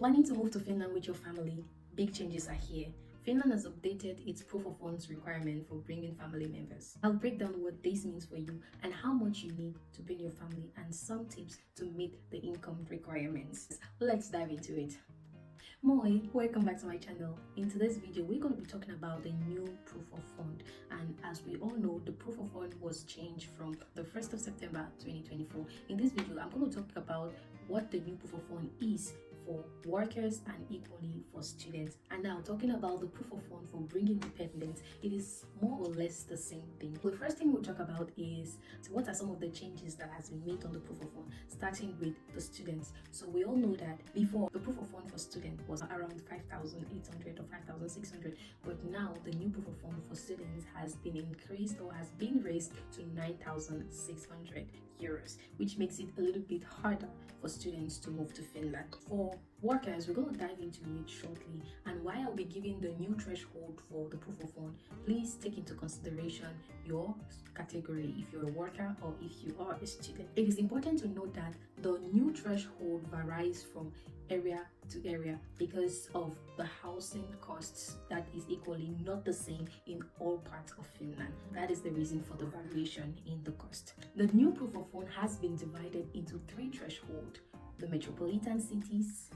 Planning to move to Finland with your family? Big changes are here. Finland has updated its proof of funds requirement for bringing family members. I'll break down what this means for you and how much you need to bring your family and some tips to meet the income requirements. Let's dive into it. Moi, welcome back to my channel. In today's video, we're going to be talking about the new proof of fund, and as we all know, the proof of fund was changed from the 1st of September 2024. In this video, I'm going to talk about what the new proof of fund is for workers and equally for students. And now, talking about the proof of fund for bringing dependents, it is more or less the same thing. The first thing we'll talk about is what are some of the changes that has been made on the proof of fund, starting with the students. So we all know that before, the proof of fund for students was around 5,800 or 5,600, but now the new proof of fund for students has been increased or has been raised to 9,600 euros, which makes it a little bit harder for students to move to Finland. For workers, we're going to dive into it shortly, and while I'll be giving the new threshold for the proof of fund, please take into consideration your category, if you're a worker or if you are a student. It is important to note that the new threshold varies from area to area because of the housing costs that is equally not the same in all parts of Finland. That is the reason for the variation in the cost. The new proof of fund has been divided into three thresholds: the metropolitan cities,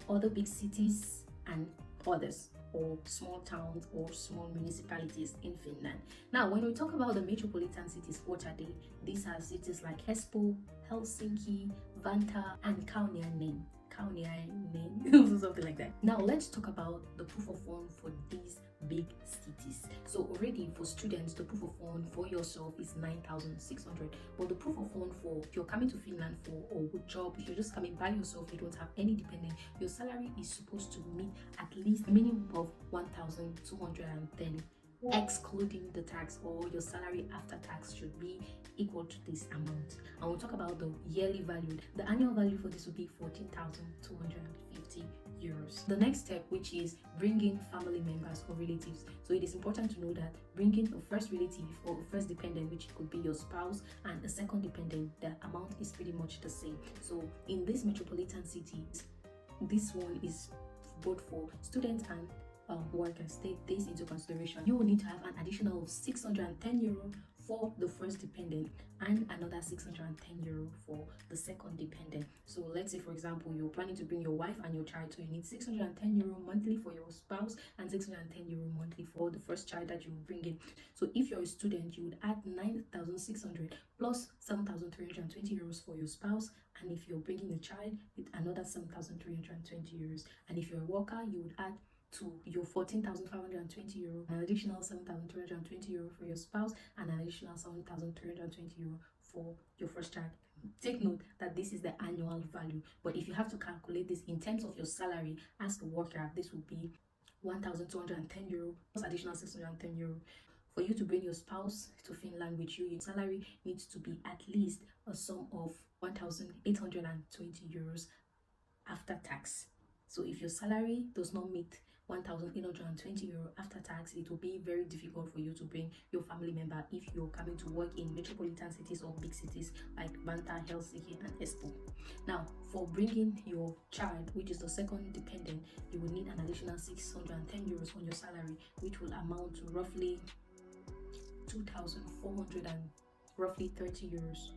other big cities, and others, or small towns or small municipalities in Finland. Now, when we talk about the metropolitan cities, what are they? These are cities like Espoo, Helsinki, Vantaa, and Kauniainen, something like that. Now, let's talk about the proof of fund for these big cities. So already for students, the proof of fund for yourself is 9,600, but the proof of fund for if you're coming to Finland for a good job, if you're just coming by yourself, you don't have any dependent, your salary is supposed to meet at least a minimum of 1,210, excluding the tax, or your salary after tax should be equal to this amount. And we'll talk about the yearly value. The annual value for this will be 14,250 euros. The next step, which is bringing family members or relatives. So it is important to know that bringing a first relative or a first dependent, which could be your spouse, and a second dependent, the amount is pretty much the same. So in this metropolitan cities, this one is both for students and workers. Take this into consideration. You will need to have an additional of 610 euro for the first dependent and another 610 euro for the second dependent. So let's say, for example, you're planning to bring your wife and your child, so you need 610 euro monthly for your spouse and 610 euro monthly for the first child that you will bring in. So if you're a student, you would add 9,600 plus 7,320 euros for your spouse, and if you're bringing a child, with another 7,320 euros, and if you're a worker, you would add to your 14,520 euro, an additional 7,320 euro for your spouse, and an additional 7,320 euro for your first child. Take note that this is the annual value, but if you have to calculate this in terms of your salary as a worker, this will be 1,210 euro plus additional 610 euro. For you to bring your spouse to Finland with you, your salary needs to be at least a sum of 1,820 euros after tax. So if your salary does not meet 1,820 euro after tax, it will be very difficult for you to bring your family member if you're coming to work in metropolitan cities or big cities like Vantaa, Helsinki, and Espoo. Now, for bringing your child, which is the second dependent, you will need an additional 610 euros on your salary, which will amount to roughly 2,400 and roughly 30 euros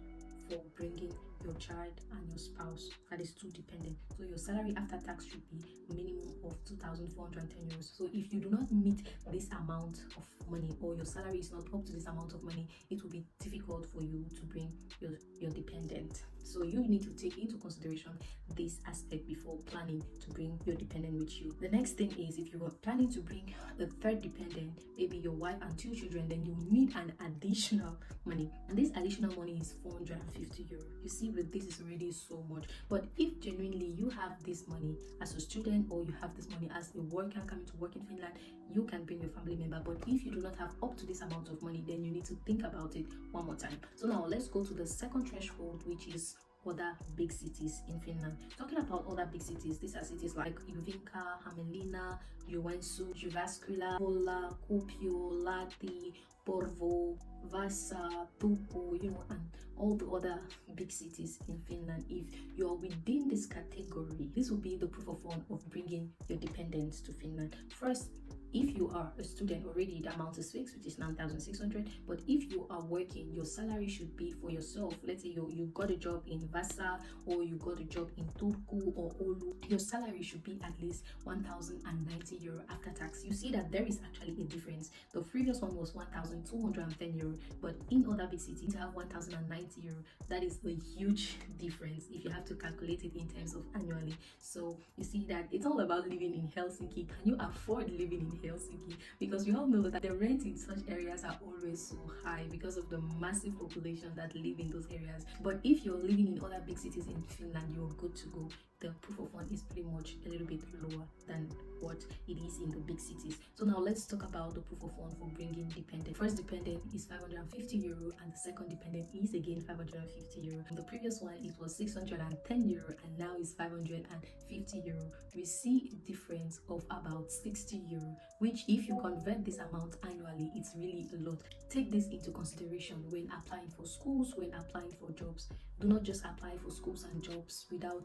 for bringing your child and your spouse, that is two dependent. So your salary after tax should be a minimum of 2,410 euros. So if you do not meet this amount of money, or your salary is not up to this amount of money, it will be difficult for you to bring your dependent. So you need to take into consideration this aspect before planning to bring your dependent with you. The next thing is, if you are planning to bring the third dependent, maybe your wife and two children, then you need an additional money, and this additional money is 450 euro. You see, with this is already so much. But if genuinely you have this money as a student, or you have this money as a worker coming to work in Finland, you can bring your family member. But if you do not have up to this amount of money, then you need to think about it one more time. So now let's go to the second threshold, which is other big cities in Finland. Talking about other big cities, these are cities like Hyvinkää, Hämeenlinna, Joensuu, Jyväskylä, Puola, Kuopio, Lahti, Porvoo, Vasa, Turku, and all the other big cities in Finland. If you're within this category, this will be the proof of fund of bringing your dependents to Finland. First, if you are a student already, the amount is fixed, which is 9,600. But if you are working, your salary should be for yourself. Let's say you got a job in Vasa, or you got a job in Turku or Oulu. Your salary should be at least 1,090 euro after tax. You see that there is actually a difference. The previous one was 1,210 euro, but in other big cities, you have 1,090 euro. That is a huge difference if you have to calculate it in terms of annually. So you see that it's all about living in Helsinki. Can you afford living in Helsinki? Because we all know that the rent in such areas are always so high because of the massive population that live in those areas. But if you're living in other big cities in Finland, you're good to go. The proof of fund is pretty much a little bit lower than what it is in the big cities. So now let's talk about the proof of fund for bringing dependent. First dependent is 550 euro, and the second dependent is again 550 euro. The previous one, it was 610 euro, and now it's 550 euro. We see a difference of about 60 euro, which if you convert this amount annually, it's really a lot. Take this into consideration when applying for schools, when applying for jobs. Do not just apply for schools and jobs without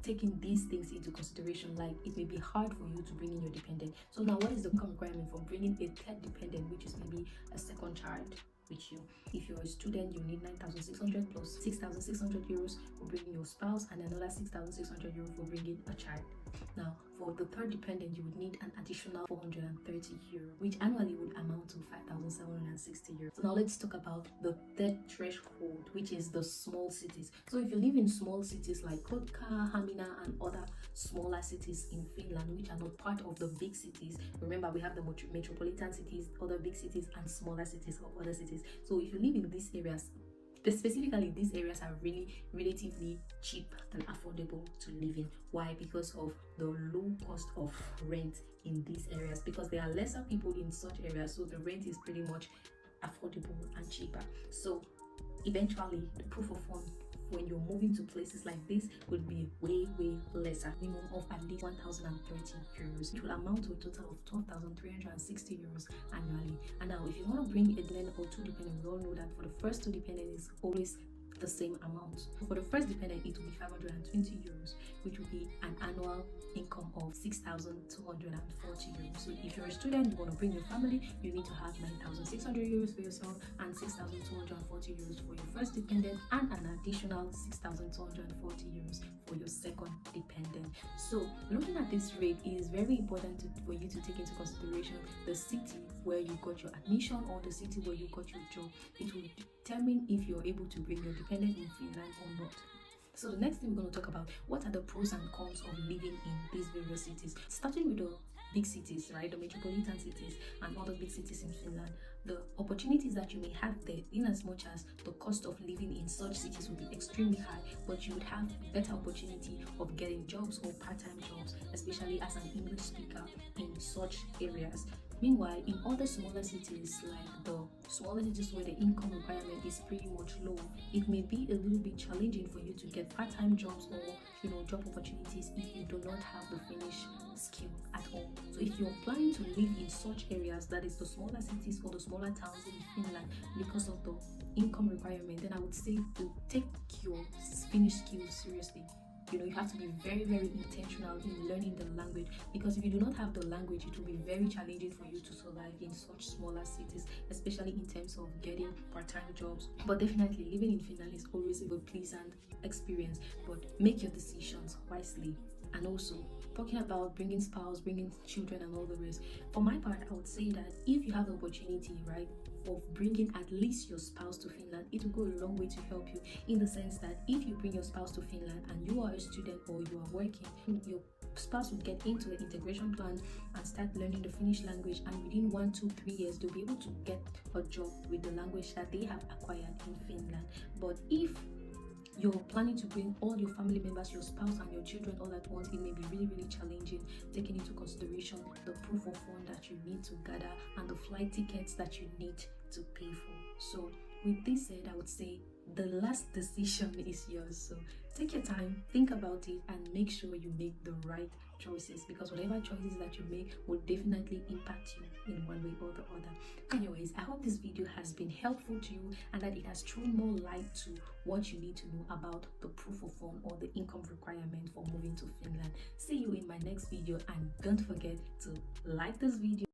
taking these things into consideration. Like, it may be hard for you to bring in your dependent. So now, what is the income requirement for bringing a third dependent, which is maybe a second child with you? If you're a student, you need 9,600 plus 6,600 euros for bringing your spouse, and another 6,600 euros for bringing a child. Now, for the third dependent, you would need an additional 430 euro, which annually would amount to 5,760 euros. So now let's talk about the third threshold, which is the small cities. So if you live in small cities like Kotka, Hamina, and other smaller cities in Finland, which are not part of the big cities, remember we have the metropolitan cities, other big cities, and smaller cities of other cities. So if you live in these areas, specifically these areas are really relatively cheap and affordable to live in. Why? Because of the low cost of rent in these areas, because there are lesser people in such areas, so the rent is pretty much affordable and cheaper. So eventually the proof of fund when you're moving to places like this will be way lesser, minimum of at least 1,030 euros, which will amount to a total of 12,360 euros annually. And now if you want to bring a dependent or two dependent, we all know that for the first two dependent is always the same amount. For the first dependent, it will be 520 euros, which will be an annual income of 6,240 euros. So if you're a student, you want to bring your family, you need to have 9,600 euros for yourself and 6,240 euros for your first dependent, and an additional 6,240 euros for your second dependent. So looking at this rate, it is very important for you to take into consideration the city where you got your admission or the city where you got your job. It will determine if you're able to bring your dependent in Finland or not. So the next thing we're going to talk about, what are the pros and cons of living in these various cities? Starting with the big cities, right, the metropolitan cities and other big cities in Finland, the opportunities that you may have there, in as much as the cost of living in such cities will be extremely high, but you would have better opportunity of getting jobs or part-time jobs, especially as an English speaker in such areas. Meanwhile, in other smaller cities, like the smaller cities where the income requirement is pretty much low, it may be a little bit challenging for you to get part-time jobs or job opportunities if you do not have the Finnish skill at all. So if you're planning to live in such areas, that is the smaller cities or the smaller towns in Finland, because of the income requirement, then I would say to take your Finnish skills seriously. You have to be very intentional in learning the language, because if you do not have the language, it will be very challenging for you to survive in such smaller cities, especially in terms of getting part-time jobs. But definitely living in Finland is always a pleasant experience, but make your decisions wisely. And also, talking about bringing spouse, bringing children and all the rest, for my part, I would say that if you have the opportunity, right, of bringing at least your spouse to Finland, it will go a long way to help you, in the sense that if you bring your spouse to Finland and you are a student or you are working, your spouse will get into the integration plan and start learning the Finnish language, and within 1, 2, 3 years they'll be able to get a job with the language that they have acquired in Finland. But if you're planning to bring all your family members, your spouse and your children all at once, it may be really challenging, taking into consideration the proof of fund that you need to gather and the flight tickets that you need to pay for. So with this said, I would say the last decision is yours. So take your time, think about it, and make sure you make the right choices, because whatever choices that you make will definitely impact you in one way or the other. Anyways, I hope this video has been helpful to you and that it has thrown more light to what you need to know about the proof of fund or the income requirement for moving to Finland. See you in my next video, and don't forget to like this video.